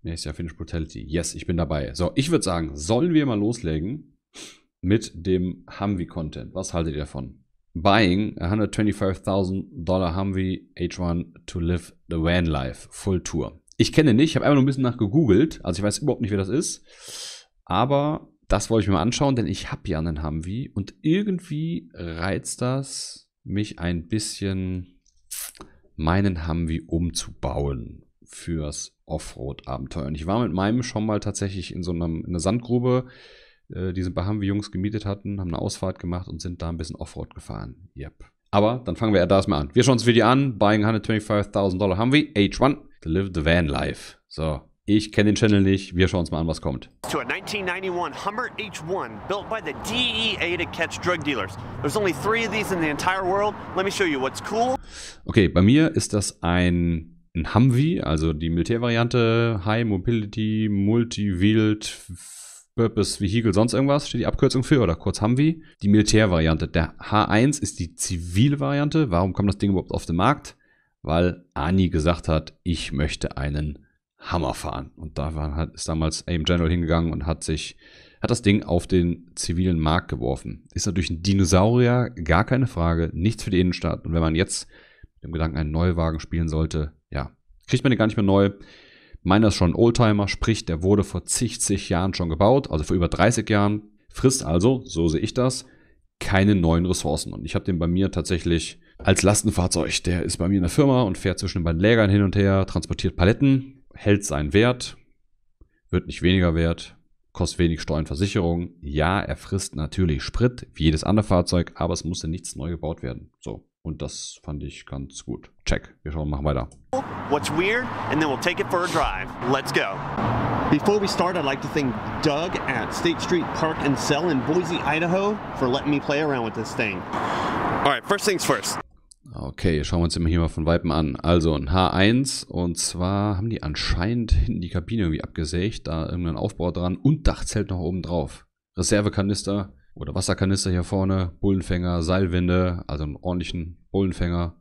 Nächstes Jahr Finish Brutality. Yes, ich bin dabei. So, ich würde sagen, sollen wir mal loslegen mit dem Humvee-Content. Was haltet ihr davon? Buying $125,000 Humvee H1 to live the van life. Full Tour. Ich kenne nicht, ich habe einfach nur ein bisschen nach gegoogelt. Also ich weiß überhaupt nicht, wer das ist. Aber das wollte ich mir mal anschauen, denn ich habe ja einen Humvee. Und irgendwie reizt das mich ein bisschen, meinen Humvee umzubauen fürs Offroad-Abenteuer. Und ich war mit meinem schon mal tatsächlich in einer Sandgrube, die sie bei Humvee-Jungs gemietet hatten, haben eine Ausfahrt gemacht und sind da ein bisschen Offroad gefahren. Yep. Aber dann fangen wir ja da mal an. Wir schauen uns das Video an. Buying $125,000 Humvee H1 to live the van life. So, ich kenne den Channel nicht. Wir schauen uns mal an, was kommt. To a 1991 Hummer H1 built by the DEA to catch drug dealers. There's only 3 of these in the entire world. Let me show you what's cool. Okay, bei mir ist das ein Humvee, also die Militärvariante, High Mobility, Multi-Wheeled Purpose Vehicle, sonst irgendwas, steht die Abkürzung für, oder kurz Humvee. Die Militärvariante. Der H1 ist die zivile Variante. Warum kommt das Ding überhaupt auf den Markt? Weil Ani gesagt hat, ich möchte einen Hammer fahren. Und da ist damals AIM General hingegangen und hat das Ding auf den zivilen Markt geworfen. Ist natürlich ein Dinosaurier, gar keine Frage, nichts für die Innenstadt. Und wenn man jetzt mit dem Gedanken einen Neuwagen spielen sollte, ja, kriegt man den gar nicht mehr neu. Meiner ist schon ein Oldtimer, sprich, der wurde vor zig Jahren schon gebaut, also vor über 30 Jahren. Frisst also, so sehe ich das, keine neuen Ressourcen. Und ich habe den bei mir tatsächlich als Lastenfahrzeug. Der ist bei mir in der Firma und fährt zwischen den beiden Lägern hin und her, transportiert Paletten, hält seinen Wert, wird nicht weniger wert, kostet wenig Steuern und Versicherung. Ja, er frisst natürlich Sprit, wie jedes andere Fahrzeug, aber es musste nichts neu gebaut werden. So, und das fand ich ganz gut. Check, wir schauen, machen weiter. What's weird, and then we'll take it for a drive. Let's go. Before we start, I'd like to thank Doug at State Street Park and Sell in Boise, Idaho for letting me play around with this thing. All right, first things first. Okay, schauen wir uns hier mal von Weitem an. Also ein H1, und zwar haben die anscheinend hinten die Kabine irgendwie abgesägt, da irgendein Aufbau dran und Dachzelt noch oben drauf. Reservekanister oder Wasserkanister hier vorne, Bullenfänger, Seilwinde, also einen ordentlichen Bullenfänger.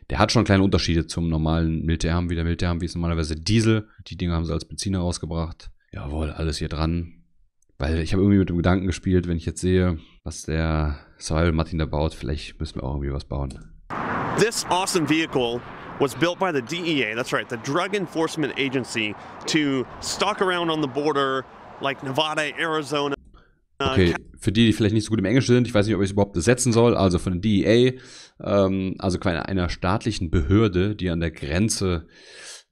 Der hat schon kleine Unterschiede zum normalen Militär-Humvee. Der Militär-Humvee ist normalerweise Diesel. Die Dinger haben sie als Benziner rausgebracht. Jawohl, alles hier dran. Weil ich habe irgendwie mit dem Gedanken gespielt, wenn ich jetzt sehe, was der Survival Martin da baut, vielleicht müssen wir auch irgendwie was bauen. This awesome vehicle was built by the DEA, that's right, the Drug Enforcement Agency, to stalk around on the border like Nevada, Arizona. Okay, für die vielleicht nicht so gut im Englischen sind, ich weiß nicht, ob ich es überhaupt besetzen soll, also von der DEA, also einer staatlichen Behörde, die an der Grenze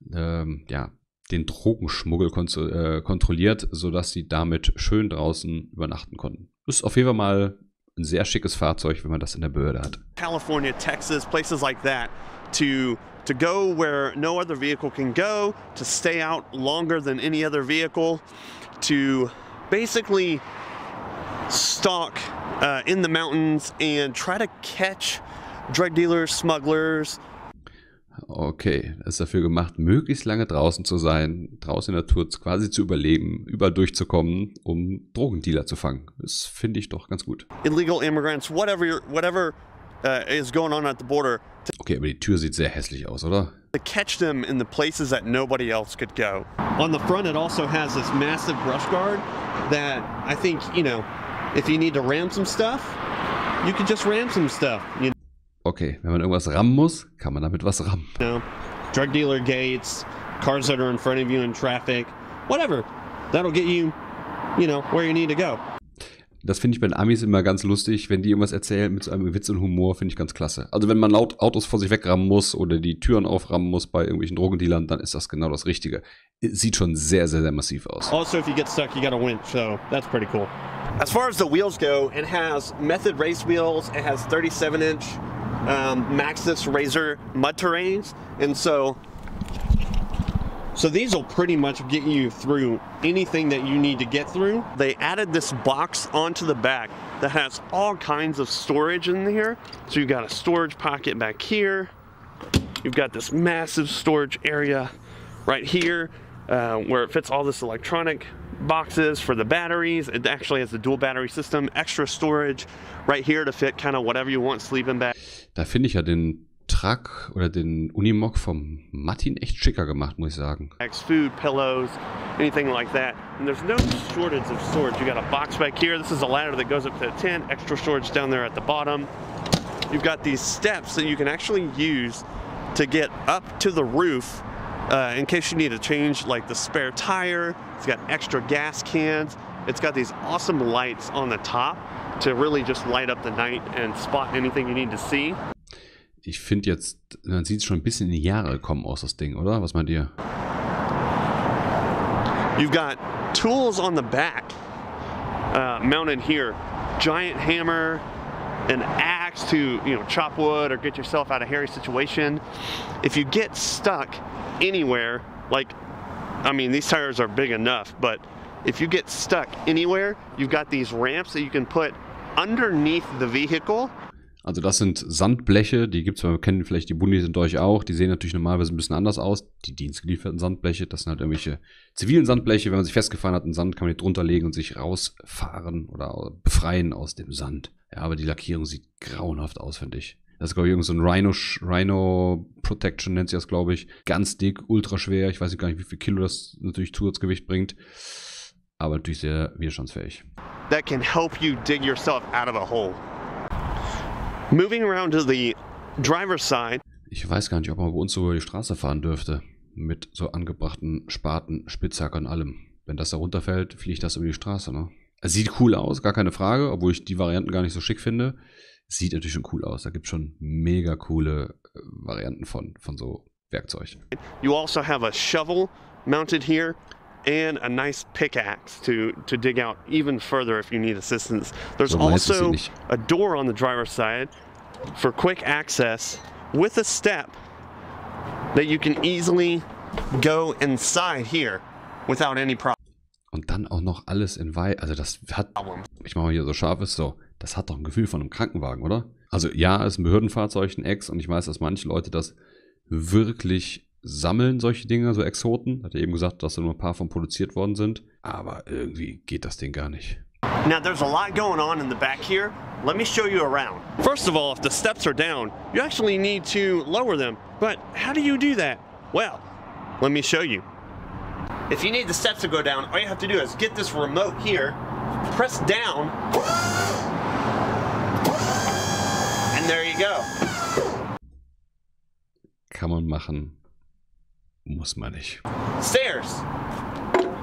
den Drogenschmuggel kontrolliert, sodass sie damit schön draußen übernachten konnten. Das ist auf jeden Fall mal ein sehr schickes Fahrzeug, wenn man das in der Behörde hat. California, Texas, places like that, to go where no other vehicle can go, to stay out longer than any other vehicle, to basically stalk in the mountains and try to catch drug dealers, smugglers. Okay, das ist dafür gemacht, möglichst lange draußen zu sein, draußen in der Natur quasi zu überleben, überall durchzukommen, um Drogendealer zu fangen. Das finde ich doch ganz gut. Illegal immigrants, whatever is going on at the border. Okay, aber die Tür sieht sehr hässlich aus, oder? To catch them in the places that nobody else could go. On the front, it also has this massive brush guard that I think, you know, if you need to ram some stuff, you can just ram some stuff. You know? Okay, wenn man irgendwas rammen muss, kann man damit was rammen. You know, drug dealer gates, cars that are in front of you in traffic, whatever. That'll get you, you know, where you need to go. Das finde ich bei den Amis immer ganz lustig, wenn die irgendwas erzählen mit so einem Witz und Humor, finde ich ganz klasse. Also wenn man laut Autos vor sich wegrammen muss oder die Türen auframmen muss bei irgendwelchen Drogendealern, dann ist das genau das Richtige. Sieht schon sehr, sehr, sehr massiv aus. Also, if you get stuck, you got a winch, so that's pretty cool. As far as the wheels go, it has Method race wheels. It has 37-inch Maxxis Razor mud terrains, and so these will pretty much get you through anything that you need to get through. They added this box onto the back that has all kinds of storage in here. So you've got a storage pocket back here. You've got this massive storage area right here where it fits all this electronic boxes for the batteries. It actually has a dual battery system, extra storage right here to fit kind of whatever you want, sleeping bag. Da finde ich ja den Truck oder den Unimog vom Martin echt schicker gemacht, muss ich sagen. Food, pillows, anything like that. And there's no shortage of storage. You got a box back here. This is a ladder that goes up to the tent. Extra storage down there at the bottom. You've got these steps that you can actually use to get up to the roof in case you need to change like the spare tire. It's got extra gas cans. It's got these awesome lights on the top to really just light up the night and spot anything you need to see. Ich finde jetzt, man sieht es schon ein bisschen in die Jahre kommen aus, das Ding, oder? Was meint ihr? You've got tools on the back mounted here. Giant hammer, an axe to chop wood or get yourself out of a hairy situation. If you get stuck anywhere, like, I mean, these tires are big enough, but if you get stuck anywhere, you've got these ramps that you can put underneath the vehicle. Also das sind Sandbleche, die gibt es, wir kennen vielleicht die Bundis unter euch auch, die sehen natürlich normalerweise ein bisschen anders aus. Die dienstgelieferten Sandbleche, das sind halt irgendwelche zivilen Sandbleche, wenn man sich festgefahren hat in Sand, kann man die drunter legen und sich rausfahren oder befreien aus dem Sand. Ja, aber die Lackierung sieht grauenhaft aus, finde ich. Das ist, glaube ich, irgend so ein Rhino Protection nennt sich das, glaube ich. Ganz dick, ultra schwer, ich weiß gar nicht, wie viel Kilo das natürlich Zusatzgewicht bringt. Aber natürlich sehr widerstandsfähig. That can help you dig yourself out of a hole. Moving around to the driver's side. Ich weiß gar nicht, ob man bei uns so über die Straße fahren dürfte. Mit so angebrachten Spaten, Spitzhack und allem. Wenn das da runterfällt, fliegt das über die Straße, ne? Es sieht cool aus, gar keine Frage, obwohl ich die Varianten gar nicht so schick finde. Sieht natürlich schon cool aus. Da gibt es schon mega coole Varianten von so Werkzeug. You also have a shovel mounted here. And a nice pickaxe to dig out even further if you need assistance. There's also a door on the driver's side for quick access with a step that you can easily go inside here without any problem. Und dann auch noch alles in weiß. Also das hat, ich mache mal hier so scharf ist, so, das hat doch ein Gefühl von einem Krankenwagen, oder? Also ja, es ist ein Behördenfahrzeug, ein Ex, und ich weiß, dass manche Leute das wirklich sammeln, solche Dinge, so Exoten. Hat er eben gesagt, dass da nur ein paar von produziert worden sind. Aber irgendwie geht das Ding gar nicht. Now there's a lot going on in the back here. Let me show you around. First of all, if the steps are down, you actually need to lower them. But how do you do that? Well, let me show you. If you need the steps to go down, all you have to do is get this remote here, press down, and there you go. Kann man machen. Muss man nicht. Stairs.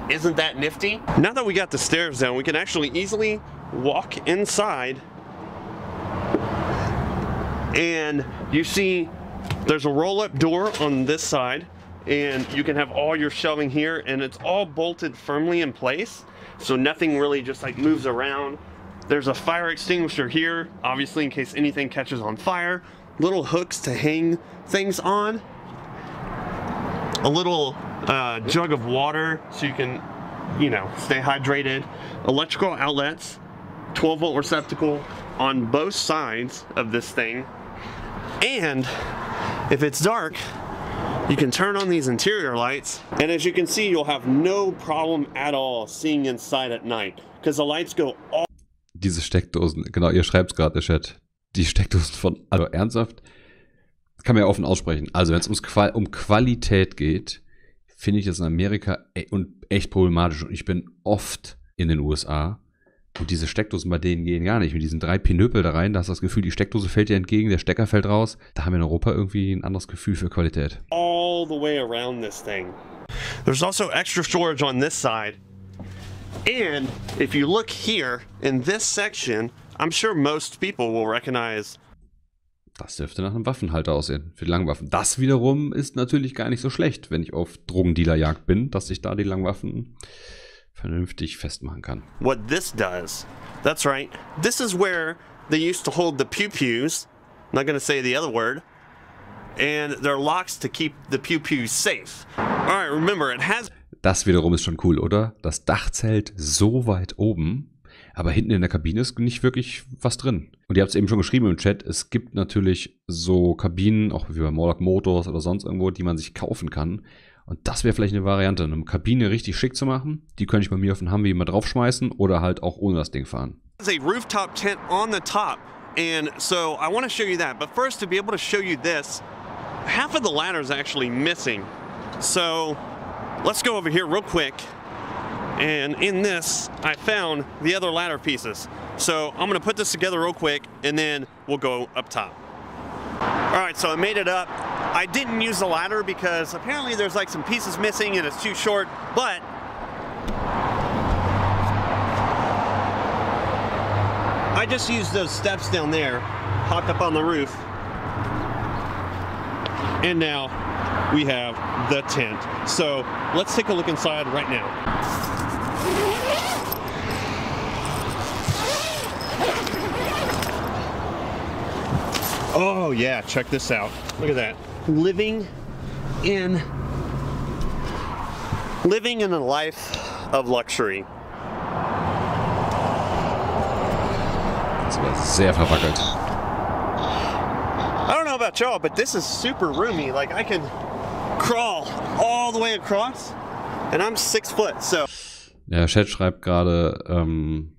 Isn't that nifty? Now that we got the stairs down, we can actually easily walk inside. And you see there's a roll-up door on this side, and you can have all your shelving here, and it's all bolted firmly in place, so nothing really just like moves around. There's a fire extinguisher here, obviously in case anything catches on fire. Little hooks to hang things on. A little jug of water so you can, stay hydrated. Electrical outlets, 12-volt receptacle on both sides of this thing. And if it's dark, you can turn on these interior lights. And as you can see, you'll have no problem at all seeing inside at night because the lights go all. Diese Steckdosen, genau, ihr schreibt es gerade, der Chat. Die Steckdosen von, also ernsthaft, kann man ja offen aussprechen. Also wenn es um Qualität geht, finde ich das in Amerika echt problematisch. Und ich bin oft in den USA und diese Steckdosen bei denen gehen gar nicht. Mit diesen 3 Pinöpel da rein, da hast du das Gefühl, die Steckdose fällt dir entgegen, der Stecker fällt raus. Da haben wir in Europa irgendwie ein anderes Gefühl für Qualität. All the way around this thing. There's also extra storage on this side. And if you look here in this section, I'm sure most people will recognize. Das dürfte nach einem Waffenhalter aussehen, für die Langwaffen. Das wiederum ist natürlich gar nicht so schlecht, wenn ich auf Drogendealerjagd bin, dass ich da die Langwaffen vernünftig festmachen kann. What this does, that's right, this is where they used to hold the pew-pews, I'm not going to say the other word, and they're locks to keep the pew-pews safe. Alright, remember, it has... Das wiederum ist schon cool, oder? Das Dachzelt so weit oben, aber hinten in der Kabine ist nicht wirklich was drin. Und ihr habt es eben schon geschrieben im Chat, es gibt natürlich so Kabinen, auch wie bei Morlock Motors oder sonst irgendwo, die man sich kaufen kann. Und das wäre vielleicht eine Variante, eine Kabine richtig schick zu machen. Die könnte ich bei mir auf den Humvee mal draufschmeißen oder halt auch ohne das Ding fahren. There's a rooftop tent on the top, And so I want to show you that. But first, to be able to show you this, half of the ladder is actually missing. So let's go over here real quick. And in this, I found the other ladder pieces. So I'm gonna put this together real quick and then we'll go up top. All right, so I made it up. I didn't use the ladder because apparently there's like some pieces missing and it's too short, but I just used those steps down there, hopped up on the roof, and now we have the tent. So let's take a look inside right now. Oh yeah, check this out. Look at that. Living in a life of luxury. Das war sehr verwackelt. I don't know about y'all, but this is super roomy. Like I can crawl all the way across, and I'm 6 foot. So. Der Chat schreibt gerade,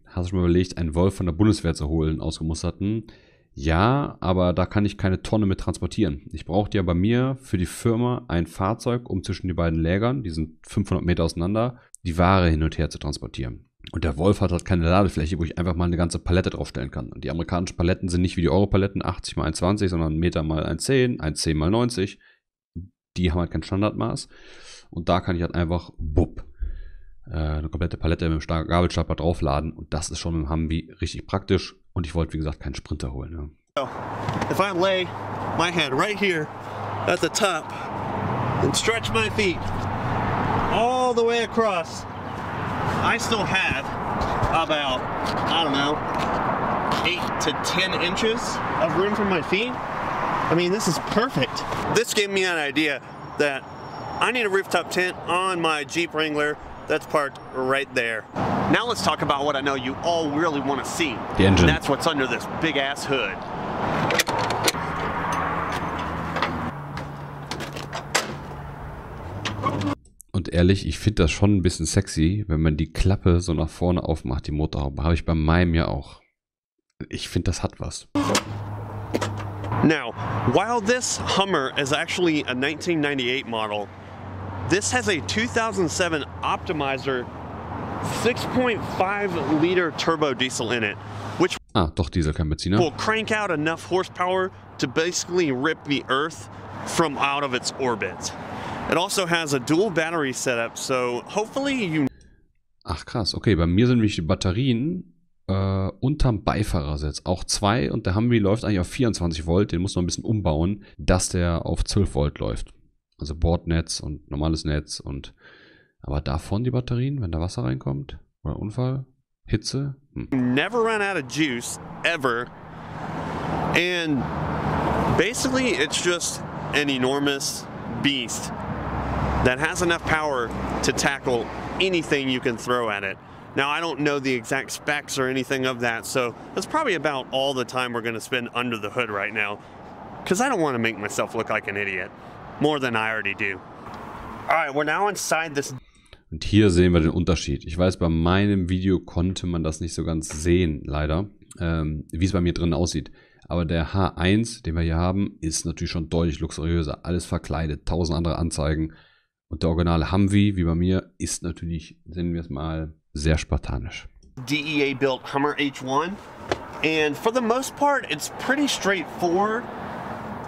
hast du schon mal überlegt, einen Wolf von der Bundeswehr zu holen, ausgemusterten? Ja, aber da kann ich keine Tonne mit transportieren. Ich brauchte ja bei mir für die Firma ein Fahrzeug, um zwischen die beiden Lägern, die sind 500 Meter auseinander, die Ware hin und her zu transportieren. Und der Wolf hat halt keine Ladefläche, wo ich einfach mal eine ganze Palette draufstellen kann. Und die amerikanischen Paletten sind nicht wie die Euro-Paletten 80 x 1,20, sondern 1 Meter mal 1,10, 1,10 x 90. Die haben halt kein Standardmaß. Und da kann ich halt einfach, eine komplette Palette mit dem Gabelstapler draufladen. Und das ist schon mit dem Humvee richtig praktisch. Und ich wollte, wie gesagt, keinen Sprinter holen. Ja. So, if I lay my head right here at the top and stretch my feet all the way across, I still have about, I don't know, 8 to 10 inches of room for my feet. I mean, this is perfect. This gave me an idea that I need a rooftop tent on my Jeep Wrangler that's parked right there. Now let's talk about what I know you all really want to see. The engine. And that's what's under this big ass hood. Und ehrlich, ich finde das schon ein bisschen sexy, wenn man die Klappe so nach vorne aufmacht, die Motorhaube. Habe ich bei meinem ja auch. Ich finde, das hat was. Now, while this Hummer is actually a 1998 model, this has a 2007 Optimizer 6.5 liter turbo diesel in it, which doch Diesel, kein Benziner. will crank out enough horsepower to basically rip the Earth from out of its orbit. It also has a dual battery setup, so hopefully you... Ach krass, okay, bei mir sind nämlich die Batterien unterm Beifahrersitz. Auch 2 und der Humvee läuft eigentlich auf 24 Volt, den muss man ein bisschen umbauen, dass der auf 12 Volt läuft. Also Bordnetz und normales Netz und... Aber davon die Batterien, wenn da Wasser reinkommt? Oder Unfall? Hitze? Never run out of juice, ever. And basically it's just an enormous beast that has enough power to tackle anything you can throw at it. Now, I don't know the exact specs or anything of that, so that's probably about all the time we're going to spend under the hood right now, because I don't want to make myself look like an idiot, more than I already do. All right, we're now inside this. Und hier sehen wir den Unterschied. Ich weiß, bei meinem Video konnte man das nicht so ganz sehen, leider, wie es bei mir drin aussieht. Aber der H1, den wir hier haben, ist natürlich schon deutlich luxuriöser. Alles verkleidet, 1000 andere Anzeigen. Und der originale Humvee, wie bei mir, ist natürlich, sehen wir es mal, sehr spartanisch. DEA built Hummer H1, and for the most part, it's pretty straightforward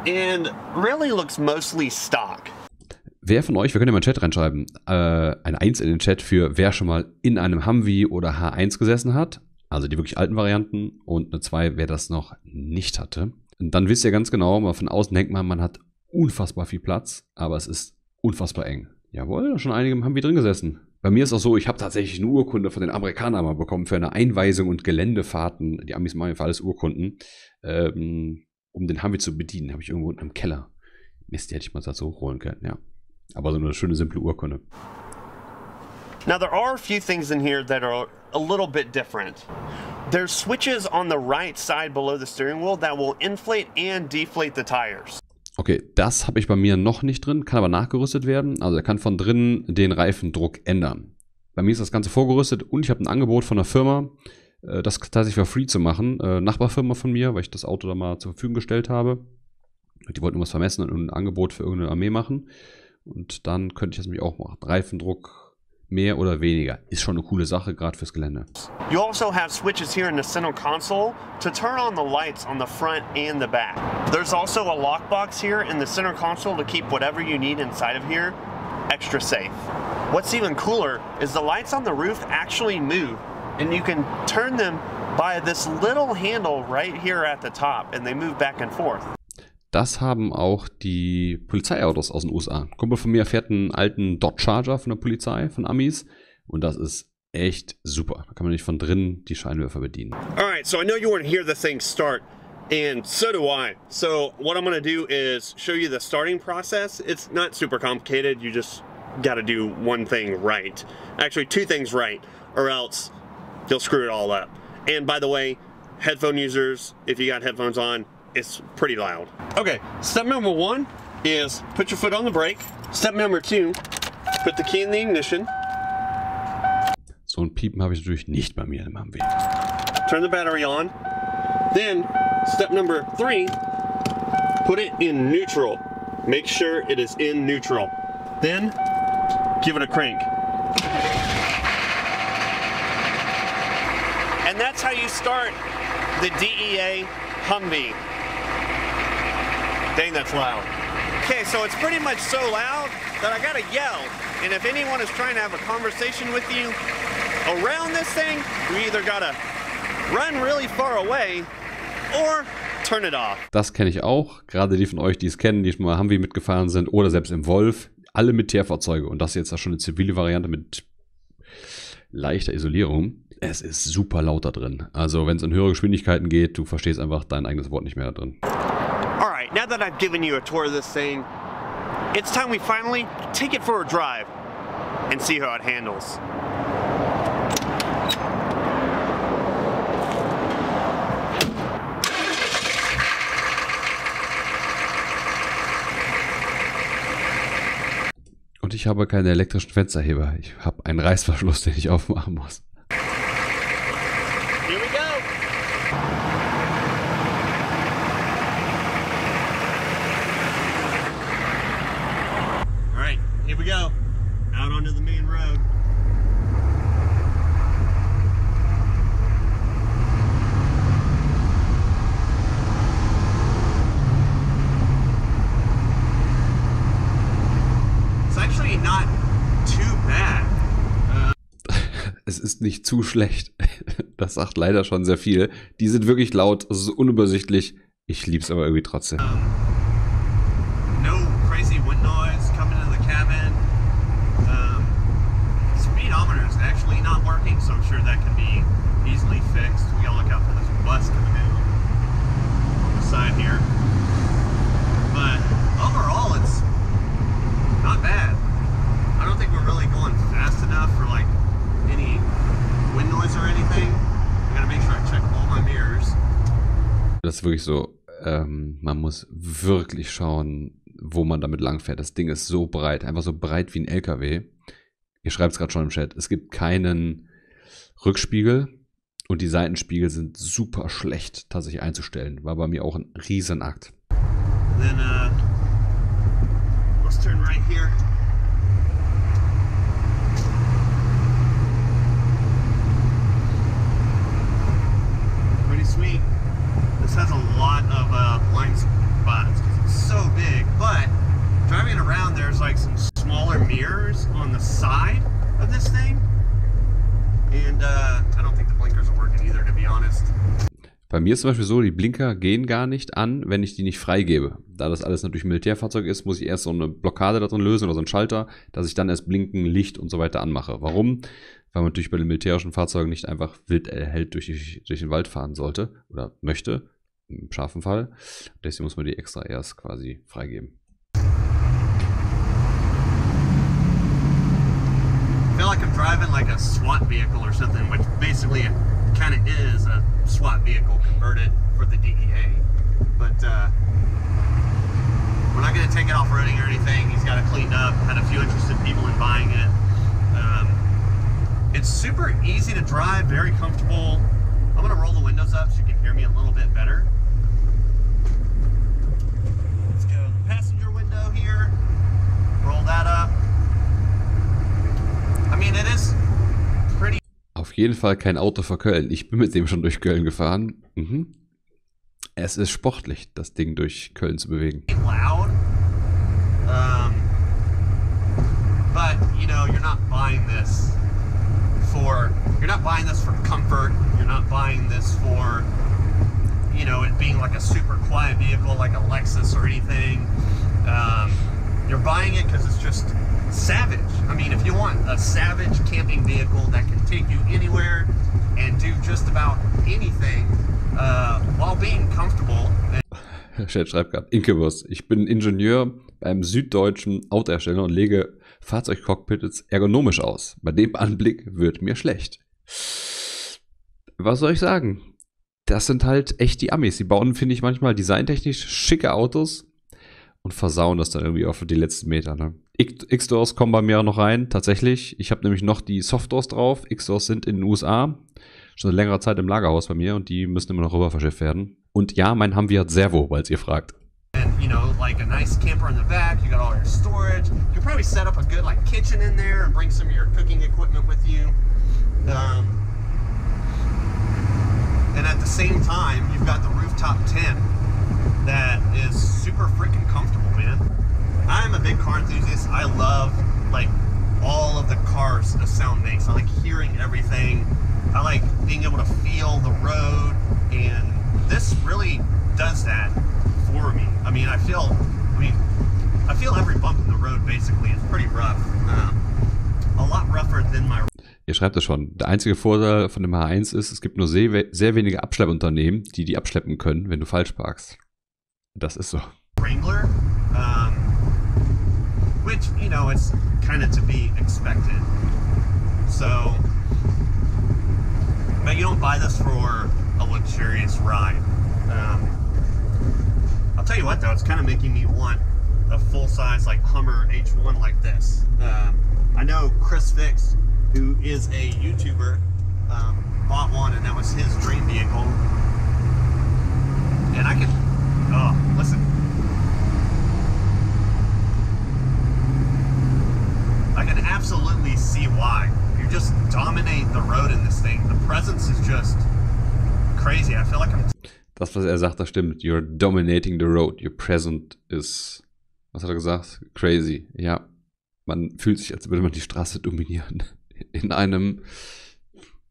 and really looks mostly stock. Wer von euch, wir können ja mal in den Chat reinschreiben, eine 1 in den Chat für wer schon mal in einem Humvee oder H1 gesessen hat, also die wirklich alten Varianten, und eine 2, wer das noch nicht hatte. Und dann wisst ihr ganz genau, mal von außen denkt man hat unfassbar viel Platz, aber es ist unfassbar eng. Jawohl, schon einige im Humvee drin gesessen. Bei mir ist auch so, ich habe tatsächlich eine Urkunde von den Amerikanern mal bekommen für eine Einweisung und Geländefahrten. Die Amis machen für alles Urkunden, um den Humvee zu bedienen. Habe ich irgendwo unten im Keller. Mist, die hätte ich mal so holen können, ja. Aber so eine schöne, simple Urkunde. Now there are a few things in here that are a little bit different. There's switches on the right side below the steering wheel that will inflate and deflate the tires. Okay, das habe ich bei mir noch nicht drin, kann aber nachgerüstet werden. Also er kann von drinnen den Reifendruck ändern. Bei mir ist das Ganze vorgerüstet und ich habe ein Angebot von der Firma, das tatsächlich for free zu machen. Nachbarfirma von mir, weil ich das Auto da mal zur Verfügung gestellt habe. Die wollten irgendwas vermessen und ein Angebot für irgendeine Armee machen. Und dann könnte ich das nämlich auch machen. Reifendruck, mehr oder weniger. Ist schon eine coole Sache, gerade fürs Gelände. You also have switches here in the center console to turn on the lights on the front and the back. There's also a lockbox here in the center console to keep whatever you need inside of here extra safe. What's even cooler is the lights on the roof actually move, and you can turn them by this little handle right here at the top, and they move back and forth. Das haben auch die Polizeiautos aus den USA. Ein Kumpel von mir fährt einen alten Dodge Charger von der Polizei, von Amis. Und das ist echt super. Da kann man nicht von drinnen die Scheinwerfer bedienen. Alright, so I know you want to hear the thing start. And so do I. So what I'm going to do is show you the starting process. It's not super complicated. You just got to do one thing right. Actually, two things right, or else you'll screw it all up. And by the way, headphone users, if you got headphones on, it's pretty loud. Okay, step number one is put your foot on the brake. Step number two, put the key in the ignition. So ein Piepen habe ich natürlich nicht bei mir im Humvee. Turn the battery on. Then, step number three, put it in neutral. Make sure it is in neutral. Then, give it a crank. And that's how you start the DEA Humvee. Dang, that's loud. Okay, so it's pretty much so loud that I gotta yell. And if anyone is trying to have a conversation with you around this thing, you either gotta run really far away or turn it off. Das kenne ich auch. Gerade die von euch, die es kennen, die schon mal Humvee mitgefahren sind oder selbst im Wolf. Alle Militärfahrzeuge. Und das ist jetzt auch schon eine zivile Variante mit leichter Isolierung. Es ist super laut da drin. Also wenn es in höhere Geschwindigkeiten geht, du verstehst einfach dein eigenes Wort nicht mehr da drin. Alright, now that I've given you a tour of this thing, it's time we finally take it for a drive and see how it handles. Und ich habe keine elektrischen Fensterheber. Ich habe einen Reißverschluss, den ich aufmachen muss. Here we go. All right, here we go. Out onto the main road. It's actually not too bad. Es ist nicht zu schlecht. Das sagt leider schon sehr viel. Die sind wirklich laut, es ist unübersichtlich. Ich liebe es aber irgendwie trotzdem. No crazy wind noise coming into the cabin. Speedometer is actually not working, so I'm sure that can be easily fixed. We gotta look out for this bus coming in on the side here. But overall, it's not bad. I don't think we're really going fast enough for like any wind noise or anything. I gotta make sure I check all my mirrors. Das ist wirklich so, man muss wirklich schauen, wo man damit langfährt. Das Ding ist so breit, einfach so breit wie ein LKW. Ihr schreibt es gerade schon im Chat. Es gibt keinen Rückspiegel und die Seitenspiegel sind super schlecht tatsächlich einzustellen. War bei mir auch ein Riesenakt. Then let's turn right here. Pretty sweet. This has a lot of blind spots because it's so big, but driving around there's like some smaller mirrors on the side of this thing, and I don't think the blinkers are working either, to be honest. Bei mir ist zum Beispiel so, die Blinker gehen gar nicht an, wenn ich die nicht freigebe. Da das alles natürlich ein Militärfahrzeug ist, muss ich erst so eine Blockade da drin lösen oder so einen Schalter, dass ich dann erst Blinken, Licht und so weiter anmache. Warum? Weil man natürlich bei den militärischen Fahrzeugen nicht einfach wild erhellt durch den Wald fahren sollte oder möchte, im scharfen Fall. Deswegen muss man die extra erst quasi freigeben. I feel like I'm driving like a SWAT vehicle or something, which basically it kind of is a SWAT vehicle converted for the DEA. But we're not going to take it off-roading or anything. He's got it cleaned up. Had a few interested people in buying it. It's super easy to drive, very comfortable. I'm gonna roll the windows up so you can hear me a little bit better. Let's go to the passenger window here. Roll that up. I mean, it is pretty. Auf jeden Fall kein Auto für Köln. Ich bin mit dem schon durch Köln gefahren. Mhm. Es ist sportlich, das Ding durch Köln zu bewegen. Loud. But you know, you're not buying this for comfort. You're not buying this for, you know, it being like a super quiet vehicle like a Lexus or anything. You're buying it because it's just savage. I mean, if you want a savage camping vehicle that can take you anywhere and do just about anything while being comfortable. Chat schreibt gerade, Inkebus, ich bin Ingenieur beim süddeutschen Autohersteller und lege Fahrzeugcockpits ergonomisch aus. Bei dem Anblick wird mir schlecht. Was soll ich sagen? Das sind halt echt die Amis. Die bauen, finde ich, manchmal designtechnisch schicke Autos und versauen das dann irgendwie auf die letzten Meter. Ne? X-Doors kommen bei mir auch noch rein, tatsächlich. Ich habe nämlich noch die Soft-Doors drauf. X-Doors sind in den USA schon eine längere Zeit im Lagerhaus bei mir und die müssen immer noch rüber verschifft werden. Und ja, mein Humvee hat Servo, weil ihr fragt. And you know, like a nice camper in the back, you got all your storage. You could probably set up a good like kitchen in there and bring some of your cooking equipment with you. And at the same time, you've got the rooftop tent that is super freaking comfortable, man. I'm a big car enthusiast. I love like all of the cars the sound makes. I like hearing everything. I like being able to feel the road, and this really does that for me. I mean, I feel every bump in the road basically. It's pretty rough. A lot rougher than my. Ihr schreibt es schon. Der einzige Vorteil von dem H1 ist, es gibt nur sehr wenige Abschleppunternehmen, die abschleppen können, wenn du falsch parkst. Das ist so. Wrangler, which, you know, it's kind of to be expected. So, but you don't buy this for a luxurious ride. I'll tell you what though, it's kind of making me want a full-size like Hummer H1 like this. I know Chris Fix, who is a YouTuber, bought one and that was his dream vehicle. And I can, oh, listen. I can absolutely see why. You just dominate the road in this thing. The presence is just crazy. I feel like I'm... Das, was er sagt, das stimmt. You're dominating the road. Your present is, was hat er gesagt? Crazy. Ja, man fühlt sich, als würde man die Straße dominieren. In einem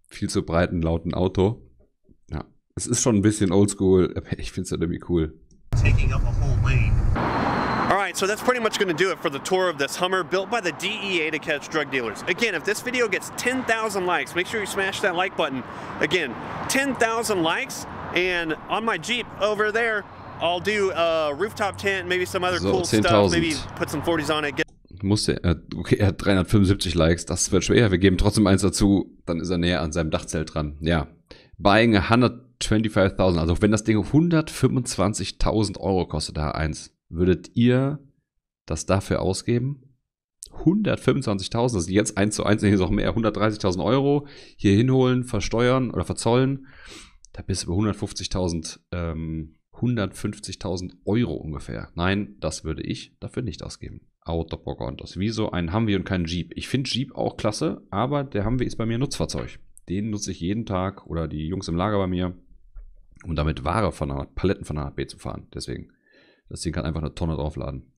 viel zu breiten, lauten Auto. Ja, es ist schon ein bisschen oldschool, aber ich finde es halt irgendwie cool. Taking up a whole lane. All right, so that's pretty much going to do it for the tour of this Hummer built by the DEA to catch drug dealers. Again, if this video gets 10,000 likes, make sure you smash that like button. Again, 10,000 likes, and on my Jeep over there, I'll do a rooftop tent, maybe some other cool stuff, maybe put some 40s on it. Okay, er hat 375 Likes, das wird schwer. Wir geben trotzdem eins dazu, dann ist er näher an seinem Dachzelt dran. Ja, buying 125.000, also wenn das Ding 125.000 Euro kostet, der H1, würdet ihr das dafür ausgeben? 125.000, das ist jetzt 1:1, hier ist auch mehr, 130.000 Euro hier hinholen, versteuern oder verzollen, da bist du bei 150.000 Euro ungefähr. Nein, das würde ich dafür nicht ausgeben. Out of Pocahontas. Wie so ein Humvee und kein Jeep. Ich finde Jeep auch klasse, aber der Humvee ist bei mir ein Nutzfahrzeug. Den nutze ich jeden Tag oder die Jungs im Lager bei mir, um damit Paletten von A nach B zu fahren. Deswegen, das Ding kann einfach eine Tonne draufladen.